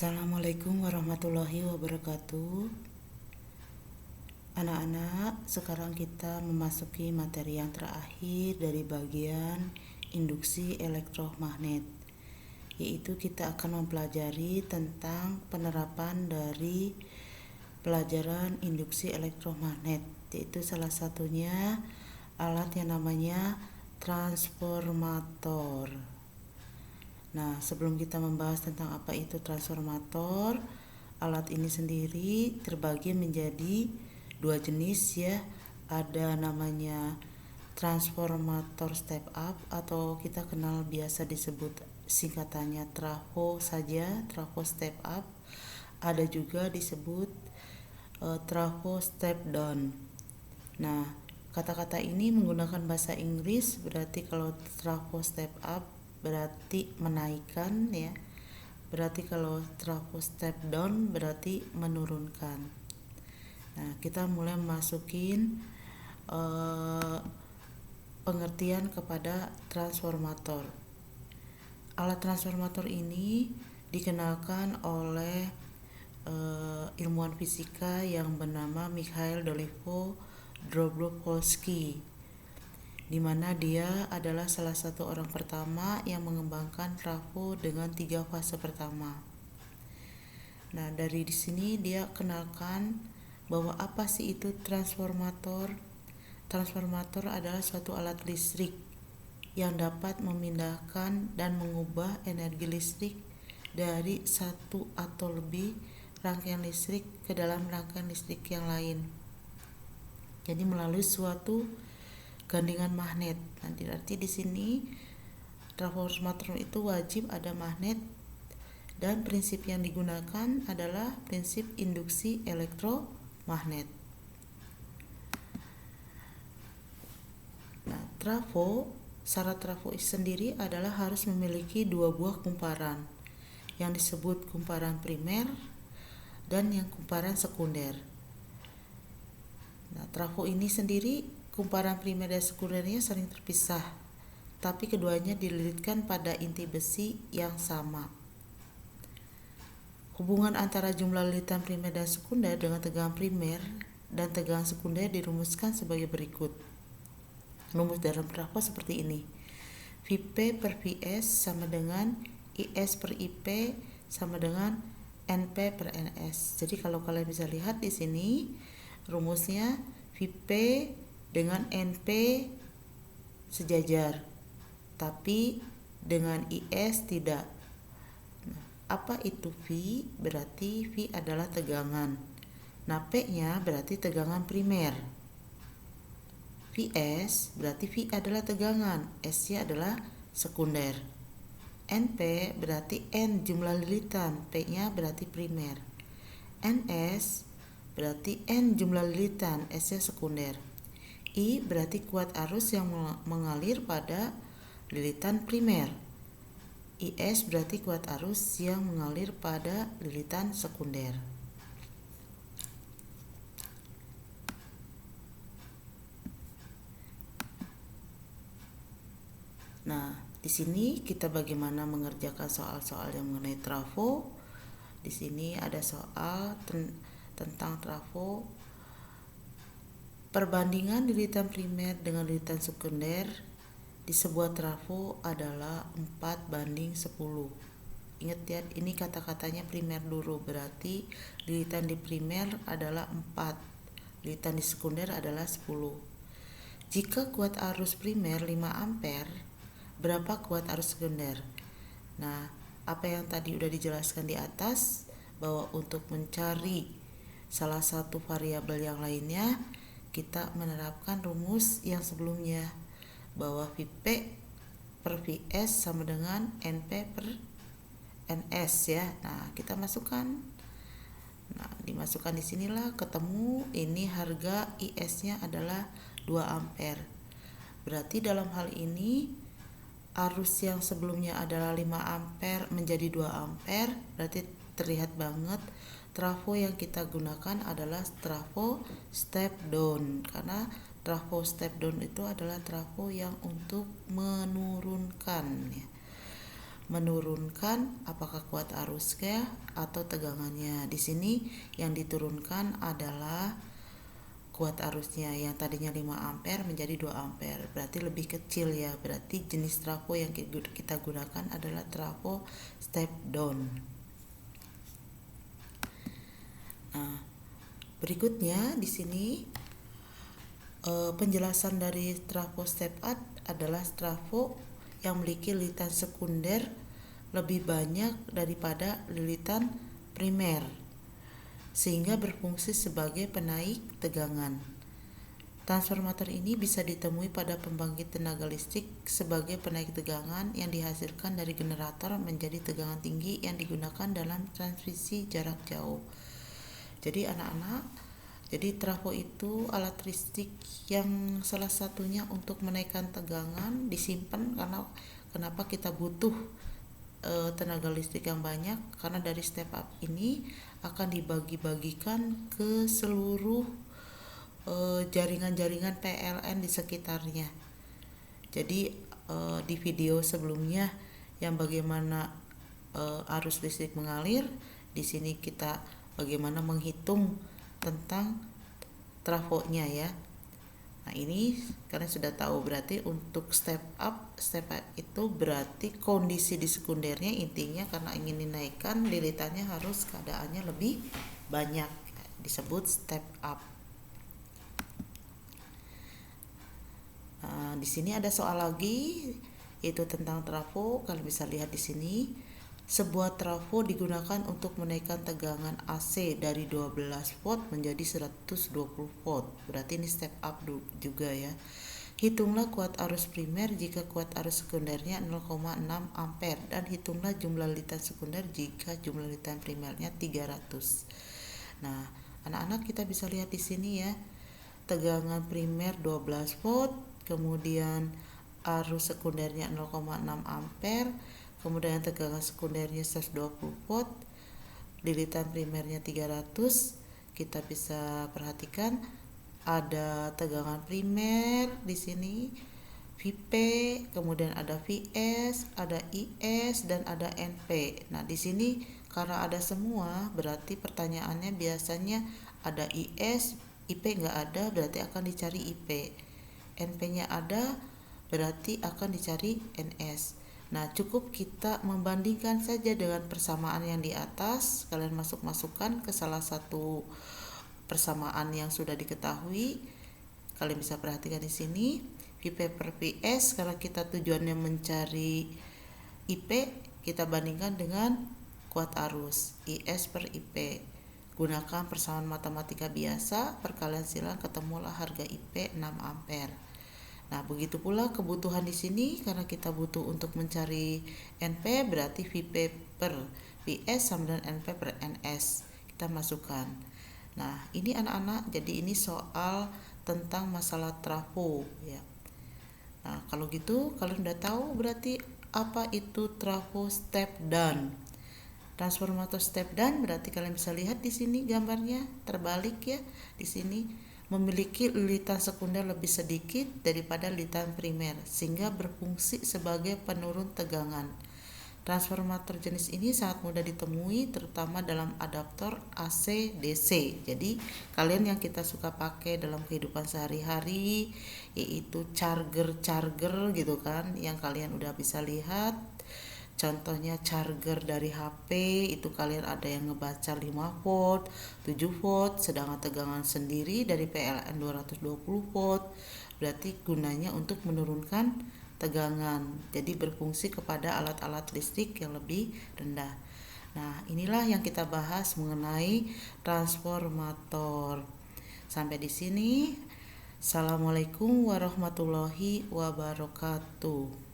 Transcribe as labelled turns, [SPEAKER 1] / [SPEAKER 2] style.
[SPEAKER 1] Assalamualaikum warahmatullahi wabarakatuh. Anak-anak, sekarang kita memasuki materi yang terakhir dari bagian induksi elektromagnet, yaitu kita akan mempelajari tentang penerapan dari pelajaran induksi elektromagnet, yaitu salah satunya alat yang namanya transformator. Nah, sebelum kita membahas tentang apa itu transformator, alat ini sendiri terbagi menjadi dua jenis ya. Ada namanya transformator step up atau kita kenal biasa disebut singkatannya trafo saja, trafo step up. Ada juga disebut trafo step down. Nah, kata-kata ini menggunakan bahasa Inggris, berarti kalau trafo step up berarti menaikkan ya. Berarti kalau trafo step down berarti menurunkan. Nah, kita mulai masukin pengertian kepada transformator. Alat transformator ini dikenalkan oleh ilmuwan fisika yang bernama Mikhail Dobrovolsky, di mana dia adalah salah satu orang pertama yang mengembangkan trafo dengan 3 fase pertama. Nah, dari di sini dia kenalkan bahwa apa sih itu transformator. Transformator adalah suatu alat listrik yang dapat memindahkan dan mengubah energi listrik dari satu atau lebih rangkaian listrik ke dalam rangkaian listrik yang lain. Jadi melalui suatu gandengan magnet. Nanti arti di sini transformator itu wajib ada magnet dan prinsip yang digunakan adalah prinsip induksi elektromagnet. Nah, syarat trafo sendiri adalah harus memiliki dua buah kumparan yang disebut kumparan primer dan yang kumparan sekunder. Nah, trafo ini sendiri kumparan primer dan sekundernya saling terpisah, tapi keduanya dililitkan pada inti besi yang sama. Hubungan antara jumlah lilitan primer dan sekunder dengan tegangan primer dan tegangan sekunder dirumuskan sebagai berikut. Rumus dalam trafo seperti ini. Vp per Vs sama dengan Is per Ip sama dengan Np per Ns. Jadi kalau kalian bisa lihat di sini rumusnya Vp dengan NP sejajar, tapi dengan IS tidak. Nah, apa itu V? Berarti V adalah tegangan. Nah, P-nya berarti tegangan primer. Vs berarti V adalah tegangan, S-nya adalah sekunder. NP berarti N jumlah lilitan, P-nya berarti primer. NS berarti N jumlah lilitan, S-nya sekunder. I berarti kuat arus yang mengalir pada lilitan primer. Is berarti kuat arus yang mengalir pada lilitan sekunder. Nah, di sini kita bagaimana mengerjakan soal-soal yang mengenai trafo. Di sini ada soal tentang trafo. Perbandingan lilitan primer dengan lilitan sekunder di sebuah trafo adalah 4:10. Ingat ya, ini kata-katanya primer dulu, berarti lilitan di primer adalah 4, lilitan di sekunder adalah 10. Jika kuat arus primer 5 ampere, berapa kuat arus sekunder? Nah, apa yang tadi udah dijelaskan di atas, bahwa untuk mencari salah satu variabel yang lainnya, kita menerapkan rumus yang sebelumnya, bahwa Vp per Vs sama dengan Np per Ns ya. Nah, kita masukkan. Nah, dimasukkan di sinilah ketemu ini harga Is-nya adalah 2 ampere. Berarti dalam hal ini arus yang sebelumnya adalah 5 ampere menjadi 2 ampere, berarti terlihat banget trafo yang kita gunakan adalah trafo step down, karena trafo step down itu adalah trafo yang untuk menurunkan ya. menurunkan apakah kuat arusnya atau tegangannya. Di sini yang diturunkan adalah kuat arusnya, yang tadinya 5 ampere menjadi 2 ampere, berarti lebih kecil ya. Berarti jenis trafo yang kita gunakan adalah trafo step down. Nah, berikutnya di sini penjelasan dari trafo step up adalah trafo yang memiliki lilitan sekunder lebih banyak daripada lilitan primer, sehingga berfungsi sebagai penaik tegangan. Transformator ini bisa ditemui pada pembangkit tenaga listrik sebagai penaik tegangan yang dihasilkan dari generator menjadi tegangan tinggi yang digunakan dalam transmisi jarak jauh. Jadi anak-anak, jadi trafo itu alat listrik yang salah satunya untuk menaikkan tegangan disimpan, karena kenapa kita butuh tenaga listrik yang banyak, karena dari step up ini akan dibagi-bagikan ke seluruh jaringan-jaringan PLN di sekitarnya. Jadi di video sebelumnya yang bagaimana arus listrik mengalir, di sini kita bagaimana menghitung tentang trafonya ya. Nah, ini kalian sudah tahu, berarti untuk step up itu berarti kondisi di sekundernya, intinya karena ingin dinaikkan lilitannya harus keadaannya lebih banyak, disebut step up. Nah, di sini ada soal lagi, yaitu tentang trafo. Kalian bisa lihat di sini. Sebuah trafo digunakan untuk menaikkan tegangan AC dari 12 volt menjadi 120 volt. Berarti ini step up juga ya. Hitunglah kuat arus primer jika kuat arus sekundernya 0,6 ampere, dan hitunglah jumlah lilitan sekunder jika jumlah lilitan primernya 300. Nah, anak-anak kita bisa lihat di sini ya. Tegangan primer 12 volt, kemudian arus sekundernya 0,6 ampere, kemudian tegangan sekundernya 120 volt, lilitan primernya 300. Kita bisa perhatikan ada tegangan primer di sini, Vp, kemudian ada Vs, ada Is, dan ada Np. Nah, di sini karena ada semua, berarti pertanyaannya biasanya ada Is, Ip nggak ada, berarti akan dicari Ip. Np-nya ada, berarti akan dicari Ns. Nah, cukup kita membandingkan saja dengan persamaan yang di atas. Kalian masukkan ke salah satu persamaan yang sudah diketahui. Kalian bisa perhatikan di sini, Vp per Vs, karena kita tujuannya mencari Ip, kita bandingkan dengan kuat arus, Is per Ip. Gunakan persamaan matematika biasa, perkalian silang, ketemulah harga Ip 6 ampere. Nah, begitu pula kebutuhan di sini, karena kita butuh untuk mencari Np, berarti Vp per Vs sama dengan Np per Ns. Kita masukkan. Nah, ini anak-anak, jadi ini soal tentang masalah trafo ya. Nah, kalau gitu kalian udah tahu berarti apa itu trafo step down. Transformator step down berarti kalian bisa lihat di sini gambarnya terbalik ya. Di sini memiliki lilitan sekunder lebih sedikit daripada lilitan primer, sehingga berfungsi sebagai penurun tegangan. Transformator jenis ini sangat mudah ditemui, terutama dalam adaptor AC DC. Jadi kalian yang kita suka pakai dalam kehidupan sehari-hari, yaitu charger gitu kan, yang kalian udah bisa lihat. Contohnya charger dari HP, itu kalian ada yang ngebaca 5 volt, 7 volt, sedangkan tegangan sendiri dari PLN 220 volt. Berarti gunanya untuk menurunkan tegangan. Jadi berfungsi kepada alat-alat listrik yang lebih rendah. Nah, inilah yang kita bahas mengenai transformator. Sampai di sini. Assalamualaikum warahmatullahi wabarakatuh.